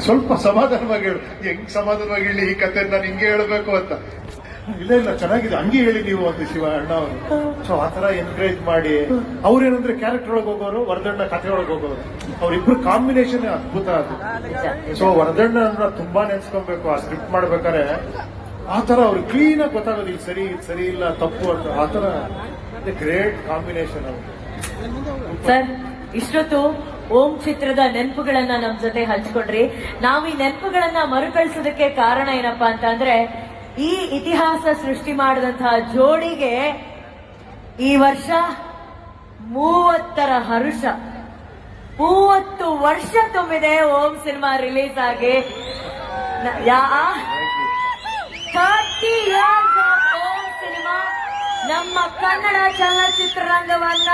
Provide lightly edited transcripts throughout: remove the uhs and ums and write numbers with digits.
ಸ್ವಲ್ಪ ಸಮಾಧಾನವಾಗಿ ಹೇಳು. ಹೆಂಗ್ ಸಮಾಧಾನವಾಗಿ ಹೇಳಿ ಈ ಕತೆ ನಾನು ಹಿಂಗೆ ಹೇಳ್ಬೇಕು ಅಂತ. ಇಲ್ಲ ಇಲ್ಲ ಚೆನ್ನಾಗಿದೆ, ಹಂಗೆ ಹೇಳಿ ನೀವು ಅಂತ ಶಿವ ಅಣ್ಣ ಅವರು. ಸೊ ಆತರ ಎನ್ಕರೇಜ್ ಮಾಡಿ ಅವ್ರೇನಂದ್ರೆ ಕ್ಯಾರೆಕ್ಟರ್ ಒಳಗೆ ಹೋಗೋರು, ವರದಣ್ಣ ಕಥೆ ಒಳಗೆ ಹೋಗೋರು, ಅವ್ರಿಬ್ರು ಕಾಂಬಿನೇಷನ್ ಅದ್ಭುತ ಅದು. ಸೊ ವರದಣ್ಣ ತುಂಬಾ ನೆನ್ಸ್ಕೊಬೇಕು ಆ ಸ್ಕ್ರಿಪ್ಟ್ ಮಾಡ್ಬೇಕಾದ್ರೆ. ಆತರ ಅವ್ರು ಕ್ಲೀನ್ ಆಗಿ ಗೊತ್ತಾಗೋದು ಇದು ಸರಿ ಇದು ಸರಿ ಇಲ್ಲ ತಪ್ಪು ಅಂತ. ಆತರ ಗ್ರೇಟ್ ಕಾಂಬಿನೇಷನ್ ಅವರು. ಸರ್, ಇಷ್ಟೊತ್ತು ಓಂ ಚಿತ್ರದ ನೆನಪುಗಳನ್ನ ನಮ್ ಜೊತೆ ಹಂಚ್ಕೊಂಡ್ರಿ. ನಾವು ಈ ನೆನಪುಗಳನ್ನ ಮರುಕಳಿಸೋದಕ್ಕೆ ಕಾರಣ ಏನಪ್ಪಾ ಅಂತ ಅಂದ್ರೆ, ಈ ಇತಿಹಾಸ ಸೃಷ್ಟಿ ಮಾಡಿದಂತಹ ಜೋಡಿಗೆ ಈ ವರ್ಷ 30ರ ಹರುಷ. 30 ವರ್ಷ ತುಂಬಿದೆ ಓಂ ಸಿನಿಮಾ ರಿಲೀಸ್ ಆಗಿ. 30 years of ಓಂ ಸಿನಿಮಾ ನಮ್ಮ ಕನ್ನಡ ಚಲನಚಿತ್ರರಂಗವನ್ನ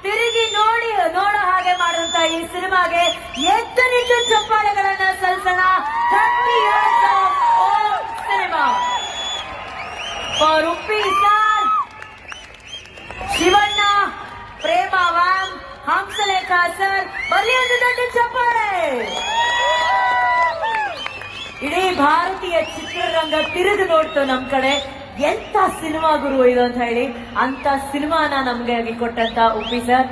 ತಿರುಗಿ ನೋಡೋ ಹಾಗೆ ಮಾಡುವಂತ ಈ ಸಿನಿಮಾಗೆ ಎದ್ದು ನಿಂತು ಚಪ್ಪಾಳೆಗಳನ್ನ ಸಲ್ಲಿಸೋಣ. 30 years of Om cinema for Uppi sir, Shivanna, Prema VAM, Hamsalekha sir, ಬರೀ ಒಂದು ದೊಡ್ಡ ಚಪ್ಪಾಳೆ. ಇಡೀ ಭಾರತೀಯ ಚಿತ್ರರಂಗ ತಿರುಗಿ ನೋಡ್ತು ನಮ್ ಕಡೆ. ಎಂತ ಸಿನಿಮಾ ಗುರು ಇದು ಅಂತ ಹೇಳಿ, ಅಂತ ಸಿನಿಮಾನ ನಮ್ಗೆ ಕೊಟ್ಟಂತ Uppi sir.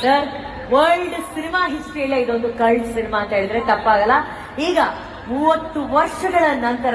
Sir, world cinema ಹಿಸ್ಟ್ರಿಯಲ್ಲೇ ಇದೊಂದು ಕಲ್ಟ್ ಸಿನಿಮಾ ಅಂತ ಹೇಳಿದ್ರೆ ತಪ್ಪಾಗಲ್ಲ. ಈಗ 30 ವರ್ಷಗಳ ನಂತರ